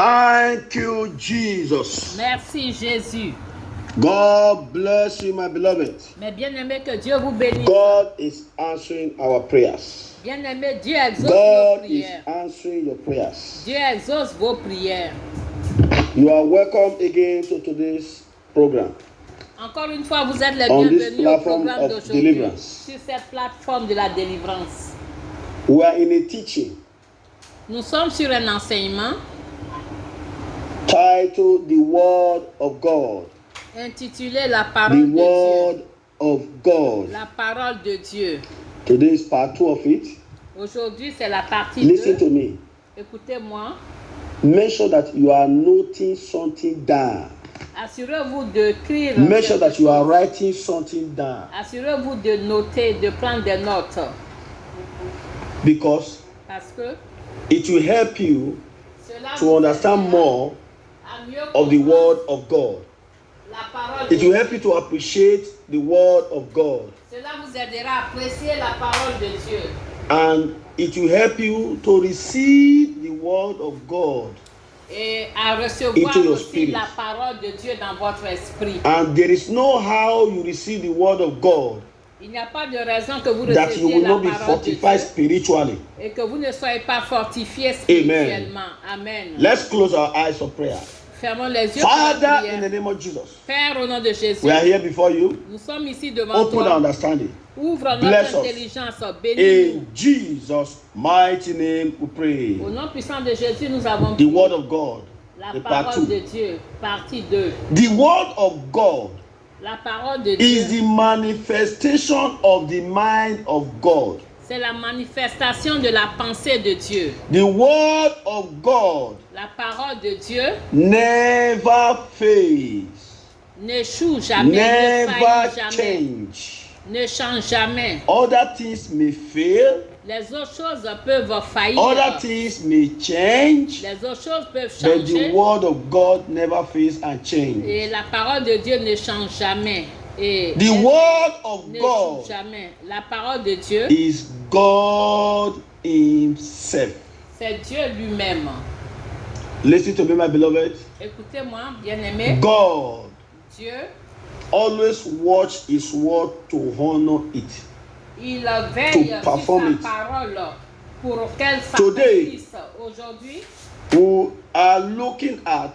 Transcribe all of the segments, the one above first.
Thank you, Jesus. Merci Jésus. God bless you, my beloved. Mais bien-aimé, que Dieu vous bénisse. God is answering our prayers. Bien-aimé, Dieu exauce God vos is prières. answering your prayers. Dieu exauce vos prières. You are welcome again to today's program. Encore une fois, vous êtes les On this bienvenus au platform programme of d'aujourd'hui deliverance. sur cette plateforme de la délivrance. We are in a teaching Nous sommes sur un enseignement titled The Word of God. intitulé La The parole de Word Dieu. of God. La parole de Dieu. Today is part 2 of it. Aujourd'hui, c'est la partie Listen 2. to me. Écoutez-moi. Make sure that you are noting something down. Assurez-vous d'écrire. Make sure quelque that you are chose. writing something down. Assurez-vous de noter, de prendre des notes. Because Parce que it will help you cela to vous understand aidera more à mieux of the comprendre Word of God. la parole It de will Dieu. help you to appreciate the Word of God. Cela vous aidera à apprécier la parole de Dieu. And it will help you to receive the Word of God. Et à recevoir Into your aussi spirit. la parole de Dieu dans votre esprit. And there is no how you receive the Word of God Il n'y a pas de raison que vous that you receviez will la not be parole de fortified Dieu spiritually. et que vous ne soyez pas fortifiés spirituellement. Amen. Let's close our eyes for prayer. Fermons les yeux pour la Father, in the prière. name of Jesus, Père, au nom de Jésus, we are here before you. nous sommes ici devant Open our toi. understanding. Ouvre Bless notre us. intelligence, bénis-nous. In Jesus' mighty name we pray. Au nom puissant de Jésus, nous avons The prié. Word of God. La The part parole 2. de Dieu, partie 2. The Word of God La parole de is Dieu, the manifestation of the mind of God. c'est la manifestation de la pensée de Dieu. The Word of God La parole de Dieu never fails, n'échoue jamais, ne never faillit jamais, change. ne change jamais. Other things may fail, Les autres choses peuvent faillir, other things may change, les autres choses peuvent but the changer, Word of God never fails and changes. et la parole de Dieu ne change jamais. Et The elle Word of n'échoue God jamais. La parole de Dieu, is God Himself. c'est Dieu lui-même. Listen to me, my beloved. Écoutez-moi, bien-aimé, God Dieu, always watch His word to honor it. il veille sur perform it. sa parole pour qu'elle Today, s'accomplisse. Aujourd'hui, We are looking at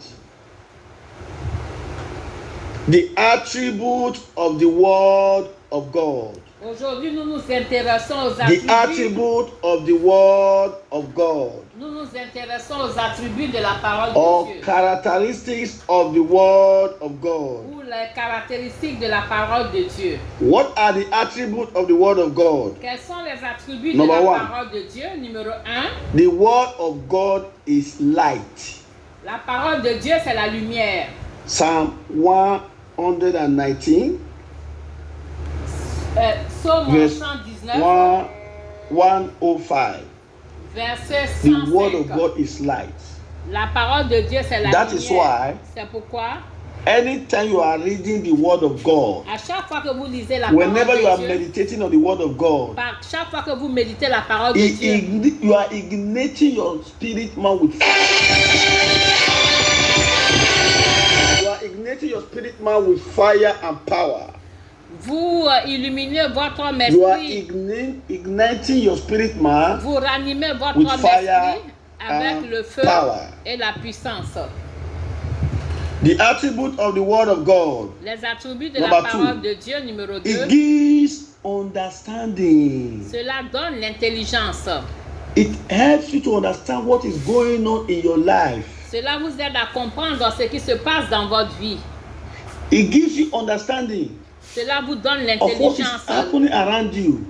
the attribute of the Word of God. aujourd'hui, nous nous intéressons aux The attributs. attribute of the Word of God. Nous nous intéressons aux attributs de la parole Or de Dieu. characteristics of the Word of God. Ou les caractéristiques de la parole de Dieu. What are the attributes of the Word of God? Quels sont les attributs Number de la one. parole de Dieu? Numéro 1, The Word of God is light. la parole de Dieu, c'est la lumière. Psalm 119, Psaume verse 119, 105. verset The Word of 105. God is light. La parole de Dieu, c'est la That is lumière. why C'est pourquoi, anytime you are reading the Word of God, à chaque fois que vous lisez la whenever parole you are de Dieu, meditating on the Word of God, chaque fois que vous méditez la parole de Dieu, you are igniting your spirit man with fire. You are igniting your spirit man with fire and power. vous illuminez votre homme You are esprit, igniting your spirit man. vous ranimez votre with homme fire esprit avec and le feu power. et la puissance. The attribute of the Word of God. Les attributs de Number la parole 2. de Dieu, numéro 2, It gives understanding. cela donne l'intelligence. It helps you to understand what is going on in your life. Cela vous aide à comprendre ce qui se passe dans votre vie. It gives you understanding Cela vous donne of what is l'intelligence happening around you.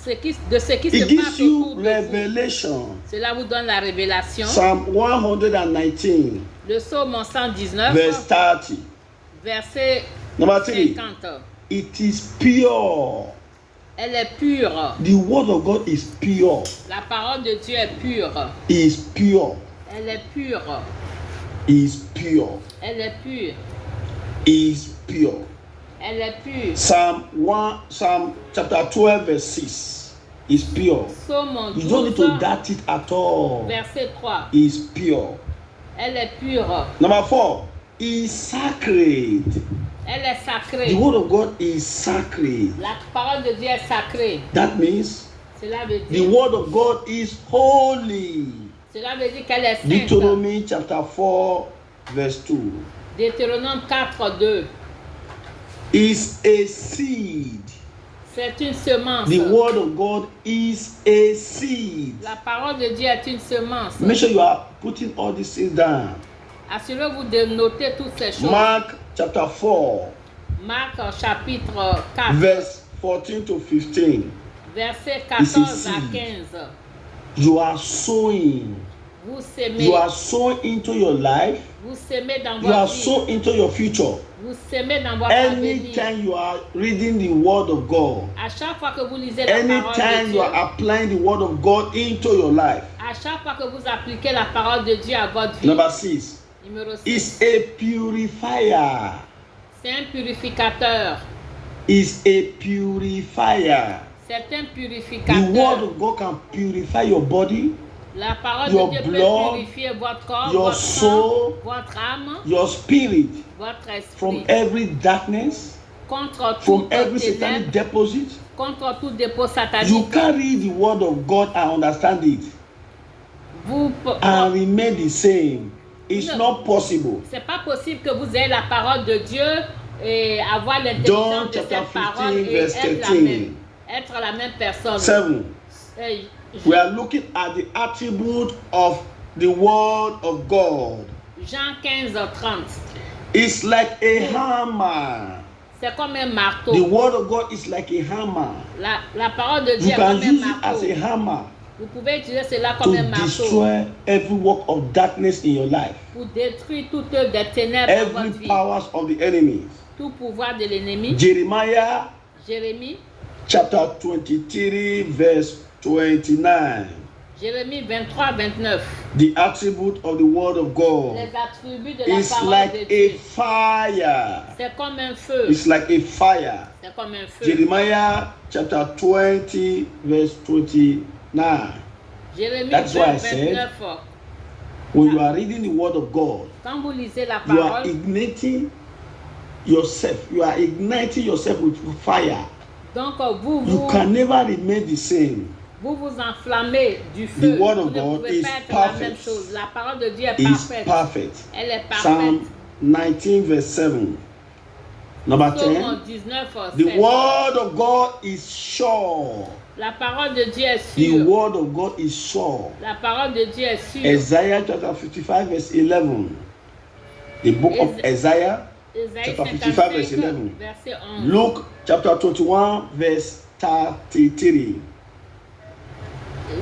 de ce qui It se gives passe you autour de vous. revelation. Cela vous donne la révélation. Psalm 119, Le psaume 119, verse 30. verset Number 3. 50. It is pure. Elle est pure. The Word of God is pure. La parole de Dieu est pure. Is pure. Elle est pure. Is pure. Elle est pure. Is pure. Elle est pure. Psalm chapter 12, verse 6 is pure. Psaume You don't need to 12, doubt it at all. verset 3. Is pure. Elle est pure. Number 4, is sacred. Elle est sacrée. The word of God is sacred. La parole de Dieu est sacrée. That means Cela veut the dire, word of God is holy. cela veut dire qu'elle est sainte. Deuteronomy chapter 4, verse 2. Deutéronome 4, 2. Is a seed. C'est une semence. The word of God is a seed. La parole de Dieu est une semence. Make sure you are putting all these things down. Assurez-vous de noter toutes ces choses. Mark chapter 4, Marc chapitre 4, verse 14 to 15. verset It's a 14 à seed. 15. You are sowing. Vous semez, You are sowing into your life. vous semez dans You are votre vie. sowing into your future. Vous semez dans votre avenir. Anytime you are reading the word of God, À chaque fois que vous lisez la parole de anytime you Dieu, are applying the word of God into your life. à chaque fois que vous appliquez la parole de Dieu à votre vie, Number 6 numéro 6, is a purifier. c'est un purificateur. Is a purifier. C'est un The purificateur. word of God can purify your body, La parole your de Dieu blood, peut purifier votre corps, your votre sang, soul, votre âme, your spirit votre from esprit. every darkness, Contre from toute every ténèbre, satanic deposit. contre tout dépôt You satanique. carry the word of God and understand it Vous, and remain the same. It's No. not possible. c'est pas possible que vous ayez la parole de Dieu et avoir John l'intelligence de chapter cette parole 15, et verse être la 13. même. Être la même personne. 7. Euh, We are looking at the attribute of the word of God. Jean 15, 30. It's like a hammer. C'est comme un marteau. The word of God is like a hammer. La parole de Dieu You est can comme un use it as marteau. a hammer Vous pouvez utiliser cela comme un to marteau destroy every work of darkness in your life, pour détruire toutes des ténèbres dans every votre vie. powers of the enemy. Tout pouvoir de l'ennemi. Jeremiah Jérémie, chapter 23, verse 29. Jérémie 23, 29. The attribute of the word of God Les attributs de la is parole like de a Dieu. fire. C'est comme un feu. It's like a fire. C'est comme un feu. Jeremiah chapter 20, verse 29. Jérémie That's 2, why I said, 29. when you are reading the word of God, Quand vous lisez la you are parole, igniting yourself. You are igniting yourself with fire. donc You vous can never remain the same. vous enflammez du feu. The word of Vous ne God pouvez is pas être la même perfect. chose. La parole de Dieu est Is parfaite. perfect. Elle est parfaite. Psalm 19, verse 7. Number 10. Psaume 19, The 7. word of God is sure. La parole de Dieu est The sûre. word of God is sure. La parole de Dieu est sûre. Isaiah chapter 55, verse 11. The book of Isaiah, Ésaïe chapter 55, verse 55, 11. verset 11. Luke chapter 21, verse 33.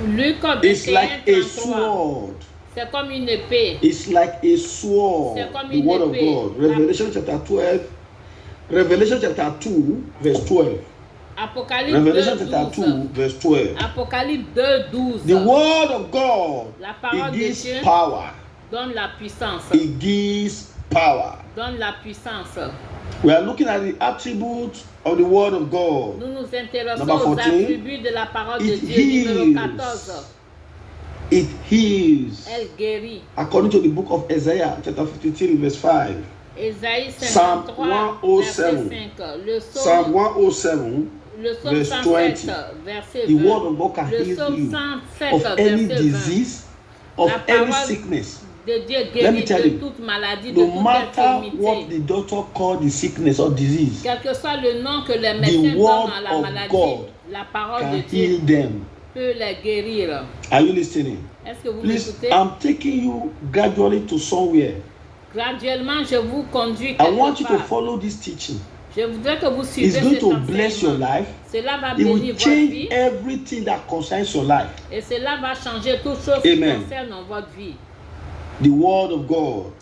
Luc It's 21, like a 33. sword. C'est comme une épée. It's like a sword. C'est comme The une word of épée. God. Revelation chapter 12. Revelation chapter 2, verse 12. Apocalypse Revelation 2, chapter 2, 12. verse 12. Apocalypse 2, 12. The word of God, La parole it de gives Dieu power. donne la puissance. It gives power. Donne la puissance. We are looking at the attributes of the word of God. Nous nous intéressons Number aux 14. attributs de la parole de It Dieu. Numéro heals. 14. It heals. Elle guérit. According to the book of Isaiah, chapter 53, verse 5. Ésaïe Psalm 53, 107. verset 5. Le Psalm psaume, 107. le psaume verse 107, 20. verset The 20. word of God can Le heal psaume you 107, of any verset 20. disease, of La any parole sickness. de Dieu Let me guérit tell de you, toute maladie, de no toute matter what infirmité. the doctor called the sickness or disease, Quel que soit le nom que les médecins donnent word à la of maladie, God la parole can de Dieu heal them. peut les guérir. Are you listening? Est-ce que vous Please, m'écoutez? I'm taking you gradually to somewhere. Graduellement, je vous conduis I quelque want you to part. follow this teaching. Je voudrais que vous suivez It's going cet to bless your enseignement. life. Cela va It bénir will votre change vie everything that concerns your life. et cela va changer toutes choses qui Amen. concernent votre vie. The word of God,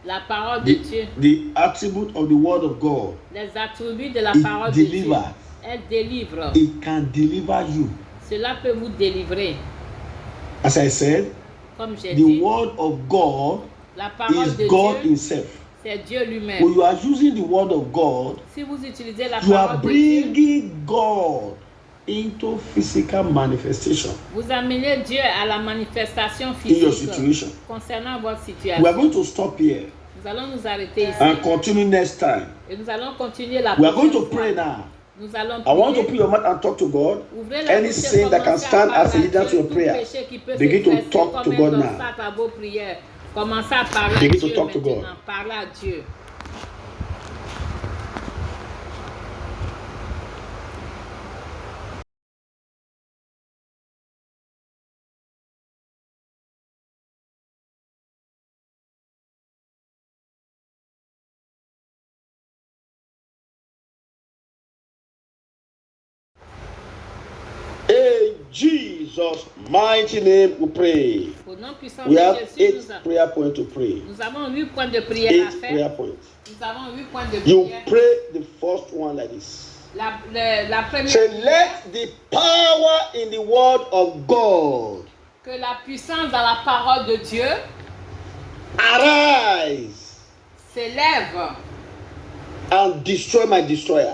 La parole de Dieu, the attribute of the word of God, les attributs de la it parole de Dieu, delivers. elle délivre. It can deliver you. Cela peut vous délivrer. As I said, Comme j'ai the dit, word of God la parole is de God Dieu, himself. c'est Dieu lui-même. When you are using the word of God, Si vous utilisez la you are parole de Dieu, bringing God into physical manifestation. Vous amenez Dieu à la manifestation In your physique situation. concernant votre We are situation. going to stop here Nous allons nous arrêter ici and continue next time. et nous allons continuer la We are going prochaine to pray fois. now. Nous allons I want to prier. put your mouth and talk to God. Ouvrez la Any bouche et sin that can commencez à stand parler as a à hindrance to Dieu. your Tout prayer, péché qui peut begin se to dresser talk comme to un God now. obstacle à vos prières. Commencez à parler à Begin to Dieu talk to God. maintenant. Parlez à Dieu. In Jesus' mighty name we pray. Au nom puissant We de have Jésus, 8 prayer points to pray. nous avons 8 points de prière à 8 faire. prayer points. Nous avons 8 points de You prière. pray the first one like this. La première Say, prière, let the power in the word of God que la puissance dans la parole de Dieu arise s'élève and destroy my destroyer.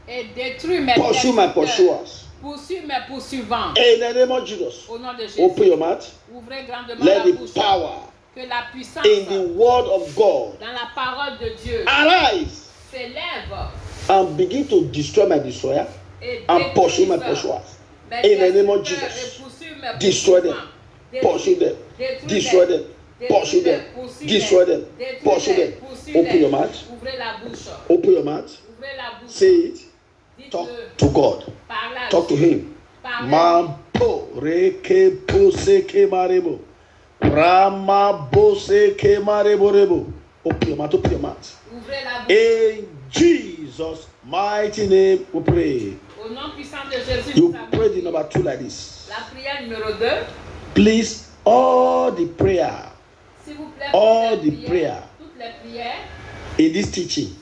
et détruit mes Pursue my destructeurs. pursuers. Poursuit mes poursuivants. In the name of Jesus. Au nom de Jésus, Open your mouth. ouvrez grandement Let la the bouche. power Que la puissance in the word of God dans la parole de Dieu arise s'élève and begin to destroy my destroyer et and pursue my détruise pursuers. mes In the name of destructeurs Jesus. et poursuit mes Destroy them. poursuivants. Pursue them. Détruis-les. Destroy them. Pursue them. Poursuis-les. Destroy them. Détruis-les. Pursue them. Poursuis-les. Open your mouth. Ouvrez la bouche. Open your mouth. Ouvrez la bouche. Say it. Talk Dites-le. to God. Parlez à Talk to Dieu. Him. Parlez. Mampo reke pose ke marebo. Rama bose ke marebo rebo. Open your mouth. Open your mouth. Ouvrez la bouche. In Jesus' mighty name we pray. Au nom puissant de Jésus, You nous avons pray the number 2 like this. la prière numéro 2. Please, all the prayer S'il vous plaît, All toutes les the prayer. toutes les prières in this teaching,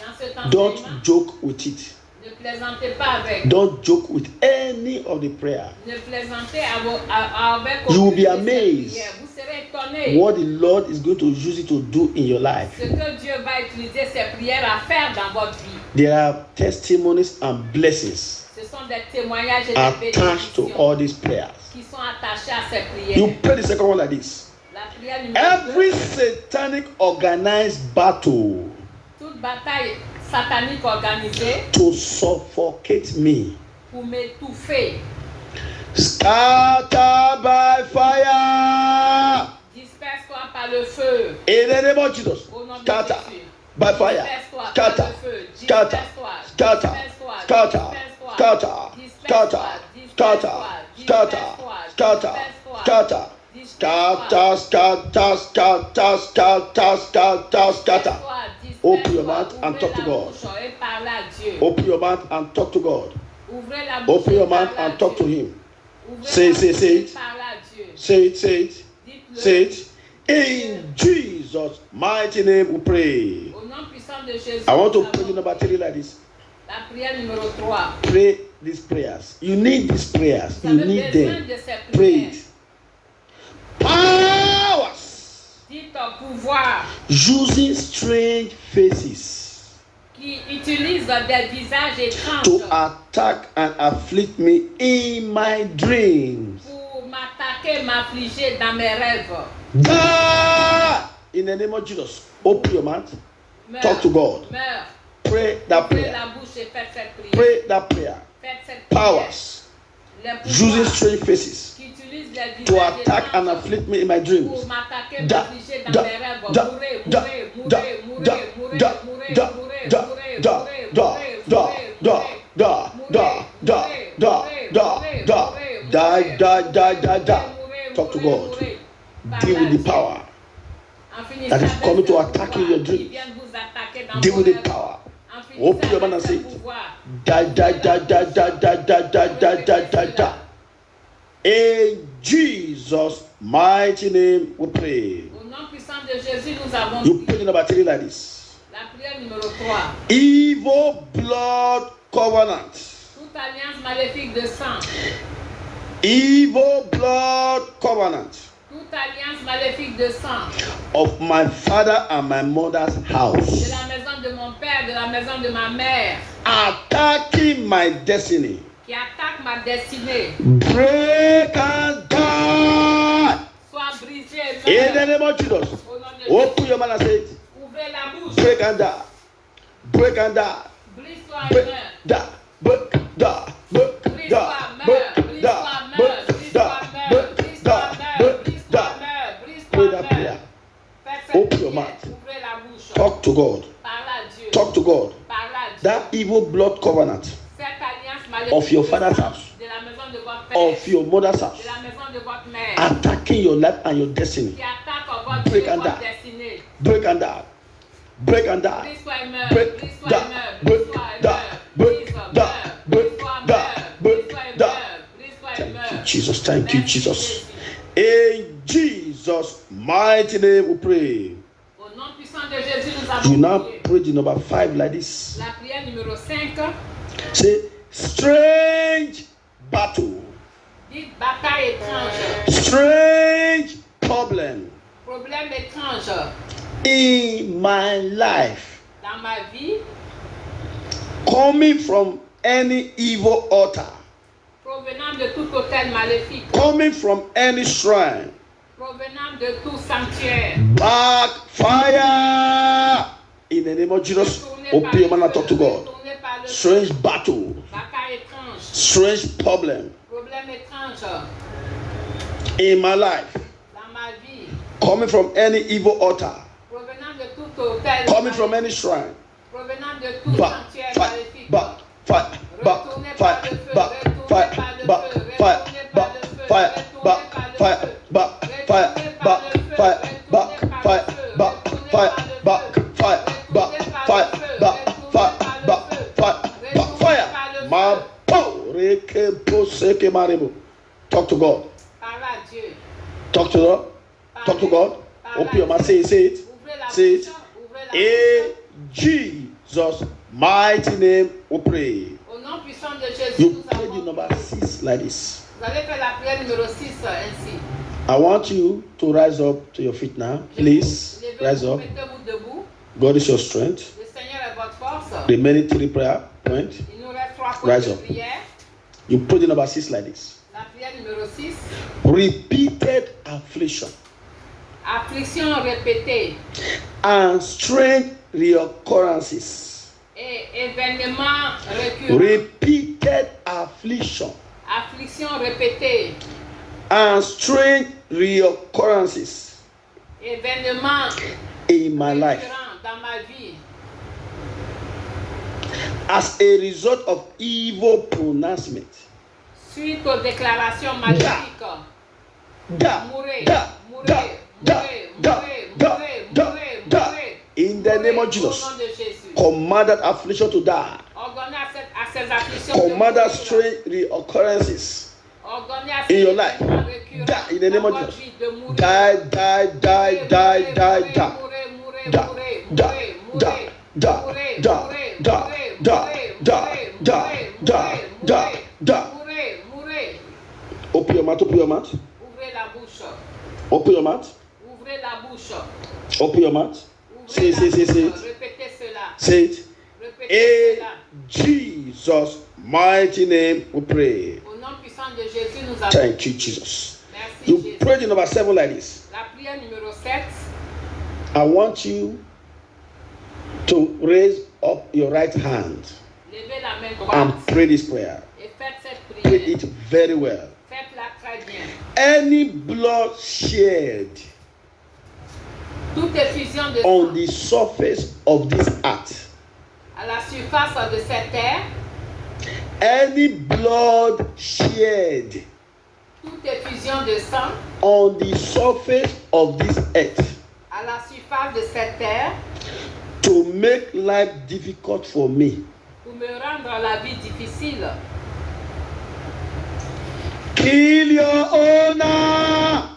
dans cet enseignement, don't joke with it. ne plaisantez pas avec. Don't joke with any of the prayer. Ne plaisantez avec You will aucune be de ces amazed prières. Vous serez étonnés what the Lord is going to use it to do in your life. ce que Dieu va utiliser ces prières à faire dans votre vie. There are testimonies and blessings Ce sont des témoignages et des attached to all bénédictions these prayers. qui sont attachés à ces prières. You pray the second one like this. La prière numéro 2. Every satanic organized battle Toute bataille satanique organisée to suffocate me, pour m'étouffer, scattered by fire. disperse-toi par le feu. In the name of Jesus, Au nom de scatter Jésus. by fire, Disperse-toi par scatter, le feu. scatter, Disperse-toi. scatter, Disperse-toi. scatter, Disperse-toi. scatter, Disperse-toi. scatter, scatter, scatter, scatter, scatter, scatter, scatter, scatter, scatter, scatter. Open your mouth and talk to God. Et parle à Dieu. Open your mouth and talk to God. Ouvrez la bouche Open et your mouth parle à and talk to Dieu. Him. Ouvrez Say, la say, bouche say et it. parle à Dieu. Say it, say it, Dites-le. say it. In Jesus' mighty name we pray. Au nom puissant de Jésus. I want to nous pray the avons number 3 like this. La prière numéro 3. Pray these prayers. You need these prayers. Vous You avez need besoin them. de ces Pray prières. it. Powers Dites au pouvoir using strange faces qui utilise des visages étranges to attack and afflict me in my dreams. pour m'attaquer, m'affliger dans mes rêves. Die in the name of Jesus. Open your mouth. Meurs, Talk to God. meurs. Pray that Ouvrez prayer. la bouche et faites cette prière. Pray that prayer. Faites cette prière. Powers Les using pouvoirs strange faces qui utilisent les to visages attack and étranges afflict me in my dreams. pour m'attaquer, Da, m'affliger dans da, mes rêves. da, Mourez, da, mourez, da, mourez, mourez, da, mourez, da, mourez, da, mourez, da, mourez, da, mourez, da, mourez, da, mourez, da, mourez, da, mourez, da, mourez, da, mourez, da, mourez, da, mourez, da, mourez, die, mourez, die, die, die, mourez, die. mourez, Talk to mourez, God. mourez. Deal with the Parlez. power En finissant that is avec coming to ce attack pouvoir your qui dreams. vient vous attaquer dans Deal vos with the rêves. power. En finissant Open your mouth avec and ce say it. pouvoir. Die, die, die, die, die, die, die, die, die, die, die, die. In Jesus' mighty name we pray. Au nom puissant de Jésus, nous avons You prié. pray the number 3 like this. La prière numéro 3. Evil blood covenant. Toute alliance maléfique de sang. Evil blood covenant Toute alliance maléfique de sang. of my father and my mother's De house, la maison de mon père, de la maison de ma mère. attacking my destiny, Qui qui attaque ma destinée, break and die. soit brisé et In meurt. the name of Jesus. Au nom de Open Jésus. your mouth and say it. Ouvrez la bouche. Break and die. Break and die. Brise-toi et Break, meurs. die. Break, die. Break, die. Brise-toi, Break, meurs. die. Brise-toi, meurs. Break, Brise-toi, die. meurs. Break, Brise-toi, die. meurs. Break, Brise-toi, die. meurs. Brise-toi, Pray that meurs. prayer. Faites cette Open your prière. mouth. Ouvrez la bouche. Talk to God. Parle à Dieu. Talk to God. Parle à Dieu. That evil blood covenant Cette alliance maléfique of your father's house, de la maison de votre père, of your mother's house, de la maison de votre mère, attacking your life and your destiny. qui attaque votre Break vie et and votre die. destinée. Break and die. Break and die. Brise-toi et meurs. Break, Brise-toi die. et meurs. Break, Brise-toi et die. meurs. Break, Brise-toi, die. meurs. Break, Brise-toi, die. meurs. Break, Brise-toi et die. meurs. Brise-toi et Thank you, meurs. Jesus. Thank you, Merci, Jesus. Jésus. In Jesus' mighty name we pray. Au nom puissant de Jésus, nous You avons now prié. pray the number 5 like this. La prière numéro 5. Say, strange battle, Dites bataille étrange. strange problem Problème étrange in my life, dans ma vie, coming from any evil altar, provenant de tout hôtel maléfique, coming from any shrine. provenant de tout sanctuaire. Backfire in the name of Jesus. Open your mouth and talk to God. Retournez par le feu. Strange battle, Bataille étrange. strange problem Problème étrange in my life, dans ma vie, coming from any evil altar, provenant de tout hôtel coming from maléfique, any shrine. provenant de tout Back, sanctuaire fire, maléfique. back, fire, back, Retournez fire, par le feu, back, retournez fire, par le back, feu, fire, retournez back, par le feu, fire, retournez back, par le fire, feu, back, fire, retournez back, par le feu, fire, retournez back, par fire, le feu, back, retournez fire, par le back, feu, fire, back, retournez par fire, le feu, back, retournez fire, par le back, feu, fire, back, retournez fire. par le feu. Ma po reke po seke marebo. Talk to God. Parle à Dieu. Talk to God. Talk to God. Open your mouth. Say it. Say it. Ouvrez la Say bouche, it. ouvrez la In bouche. Jesus' mighty name we pray. Au nom puissant de Jésus, You nous pray the avons number prié. 6 like this. Vous allez faire la prière numéro 6 ainsi. I want you to rise up to your feet now. Please rise up. Mettez-vous debout. God is your strength. Le Seigneur est votre force. Remaining 3 prayer points. Il nous reste 3 points Rise de up. prière. You pray the number 6 like this. La prière numéro 6. Repeated affliction Affliction répétée and strange reoccurrences. et événements récurrents. Repeated affliction Affliction répétée. and strange reoccurrences Événements in my life récurrents dans ma vie. as a result of evil pronouncement. Suite aux déclarations maléfiques. Da, Mourez, da, mourez, da, da, mourez, da, mourez, da, mourez, da, mourez, da. mourez. In the name of Au Jesus, nom de Jésus. command that affliction to die. Ordonnez à ces afflictions de Command that mourir. strange reoccurrences Ordonnez à in ces your life. événements récurrents Die in the name dans of votre Jesus. vie de mourir. Die, die, die, die, die, die. Da, da, da, da, da, da, da, da, da, da, da, da. Open your mouth, open your mouth, Ouvrez la bouche. open your mouth, Ouvrez la bouche. open your mouth. Say, Ouvrez say, say, la say bouche. it. Répétez cela. Say it. Répétez cela. In Jesus' mighty name we pray. Au nom puissant de Jésus, nous avons. Thank you, Jesus. Merci You Jésus. pray the number 7 like this. La prière numéro 7. I want you to raise up your right hand Levez la main and droite pray this prayer. et faites cette Pray prière. it very well. Faites-la très bien. Any blood shed Toute effusion de on sang the surface of this earth, à la surface de cette terre, any blood shed toute effusion de sang on the surface of this earth à la surface de cette terre to make life difficult for me, pour me rendre la vie difficile. kill your owner.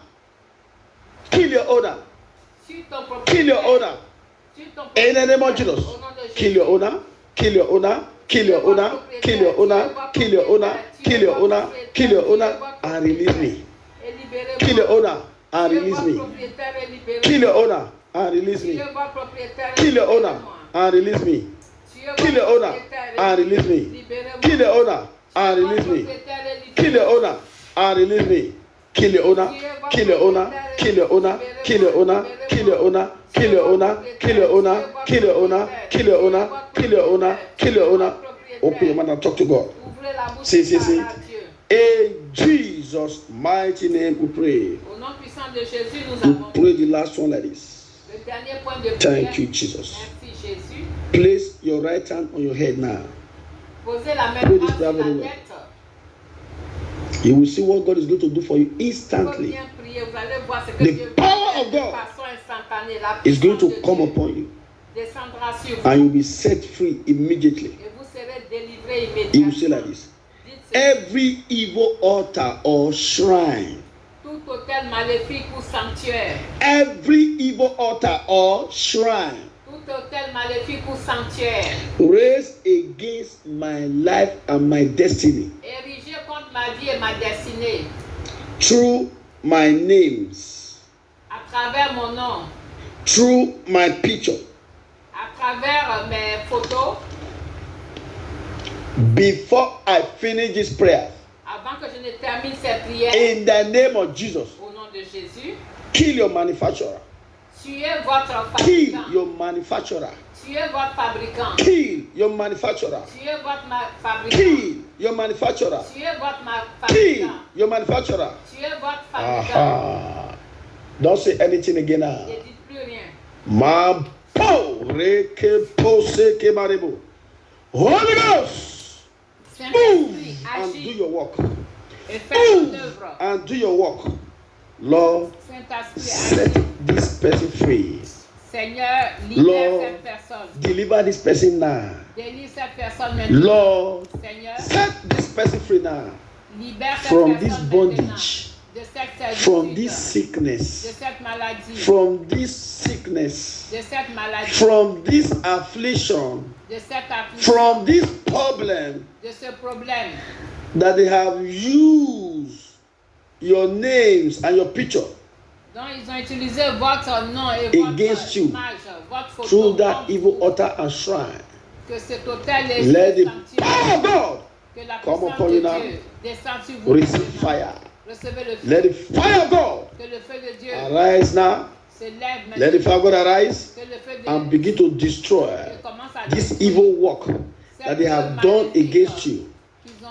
Kill your owner. Sur ton propriétaire. Kill your owner. Sur ton In the name of propriétaire. Jesus. Au nom de Jésus. Kill your owner. Kill your owner. Kill your owner. Kill your owner. Kill your owner. Kill your owner. Kill your owner and release me. Et libérez-moi. Kill your owner and Tuez release votre me. propriétaire et libérez-moi. Kill your owner and release me. Tuez votre propriétaire et Kill your owner libérez-moi. and release me. Tuez Kill votre your owner propriétaire et and release me. libérez-moi. Kill your owner and release me. Kill the owner and release me. Kill the owner. Kill the owner. Kill the owner. Kill the owner. Kill the owner. Kill the owner. Kill the owner. Kill the owner. Kill the owner. Kill the owner. Kill the owner. Open your mouth and talk to God. See. In Jesus' mighty name we pray. We pray the last one like this. Thank you, Jesus. Place your right hand on your head now. Pray this prayer very well. You will see what God is going to do for you instantly. The power of God is going to come upon you. And you will be set free immediately. You will say like this. Every evil altar or shrine. Every evil altar or shrine raised against my life and my destiny through my names, through my picture, before I finish this prayer, in the name of Jesus, kill your manufacturer. Kill your manufacturer. Kill your manufacturer. Kill your manufacturer. Kill your manufacturer. Aha. Don't say anything again now. Holy Ghost, move and do your work. Move and do your work. Lord, set this person free. Seigneur, Lord, cette personne. Deliver this person now. Délivre cette personne maintenant. Lord, Seigneur, set this person free now. Libère cette From personne this bondage. de cette From this sickness. de cette maladie. From this sickness. De cette maladie. From this affliction. De cette affliction. From this problem. De ce problème. That they have used your names and your picture. Donc ils ont utilisé votre nom et against votre you image, votre photo. Through that evil altar and shrine. Que cet autel est Let the power of God que la come puissance upon de you now. Dieu descende sur vous. Receive fire. Recevez le feu. Let the fire of God Que le feu de Dieu arise now. se lève maintenant. Let the fire of God arise Que le feu de and begin to destroy commence à this détruire evil work that they have done against you.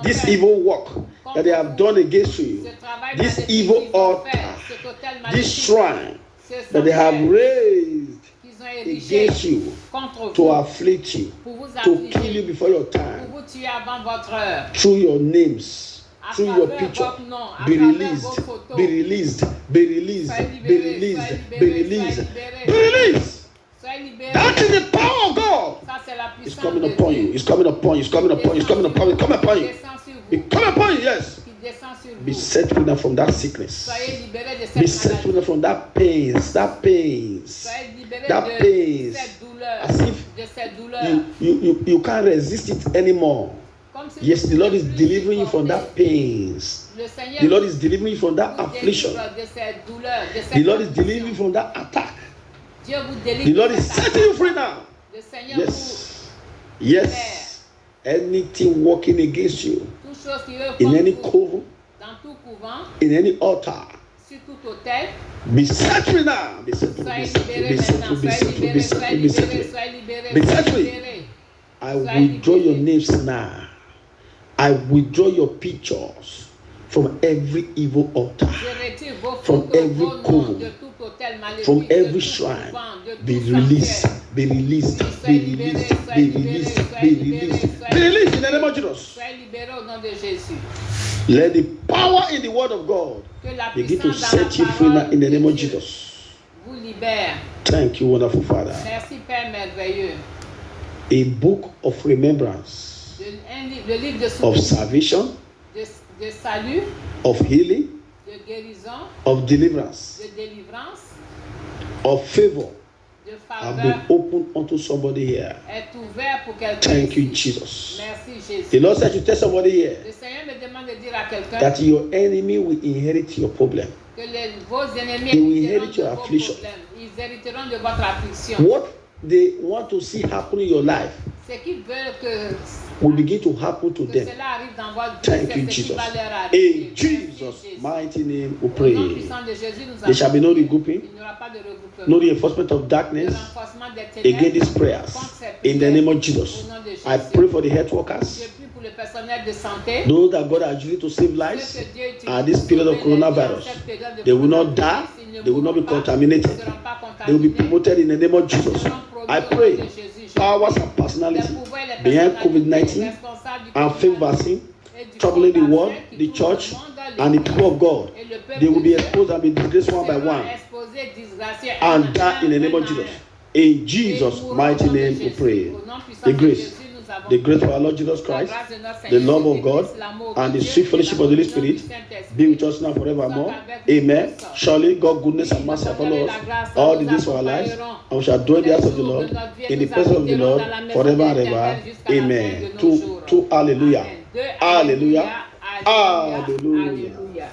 This evil work that they have done against you. This evil altar, this shrine that they have raised against you to afflict you, to kill you before your time, through your names, through your picture, be released, be released, be released, be released, be released, be released. That is the power of God. It's coming upon you. It's coming upon you. It's coming upon you. It's coming upon you. It's coming upon you. It's coming upon you. Yes. Be set free now from that sickness. Be set free now from that pains. That pains. That pains. As if you can't resist it anymore. Yes, the Lord is delivering you from that pains. The Lord is delivering you from that affliction. The Lord is delivering you from that attack. The Lord is setting you free now. Yes. Yes. Anything working against you in any coven, in any altar, be set free now. Be set free. Be set free. Be set free. Be set free. Be set free. Be set free. Be set free. I withdraw your names now. I withdraw your pictures from every evil altar, from every coven, from every shrine. Be released, be released, be released, be released, be released, be released in the name of Jesus. Let the power in the word of God begin to set you free now in the name of Jesus. Thank you, wonderful Father. A book of remembrance, of salvation, de salut, of healing, de guérison, of deliverance, de délivrance, of favor de have faveur been opened unto somebody here. est ouvert pour quelqu'un. Thank you, ici. Jesus. Merci Jésus. The Lord said to tell somebody here Le Seigneur me demande de dire à quelqu'un that your enemy will inherit your problem. que vos ennemis They will hériteront inherit de your vos affliction. problèmes. Ils hériteront de votre affliction. What they want to see happen in your life, Ce qu'ils veulent que will begin to happen to them. cela arrive dans votre vie, Thank c'est you, ce qui Jesus. va leur arriver. In Jesus' mighty name, we Au nom pray. puissant de Jésus, nous There shall be no avons prié. regrouping, Il n'y aura pas de regroupement. no reinforcement of Le darkness renforcement des ténèbres against these prayers. contre ces In the prières. name of Jesus, Au nom de Jésus. I pray for the health Je workers, prie pour le personnel de santé. those that God has used to save Ceux lives que Dieu utilise at this pour period of sauver les vies en coronavirus. cette période de They will not coronavirus. die, Ils ne they will not be mourront pas, contaminated. ils ne seront pas They will be contaminés. promoted in the name of Jesus. I pray powers and personality behind COVID-19 and fake vaccine troubling the world, the church, and the people of God. They will be exposed and be disgraced one by one and die in the name of Jesus. In Jesus' mighty name we pray. The grace of our Lord Jesus Christ, the love of God, and the sweet fellowship of the Holy Spirit be with us now forevermore. Amen. Surely God, goodness and mercy shall follow us all the days of our lives, and we shall dwell in the house of the Lord, in the presence of the Lord, forever and ever. Amen. To hallelujah. Hallelujah. Hallelujah.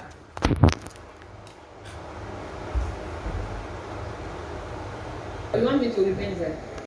You want me to repeat that?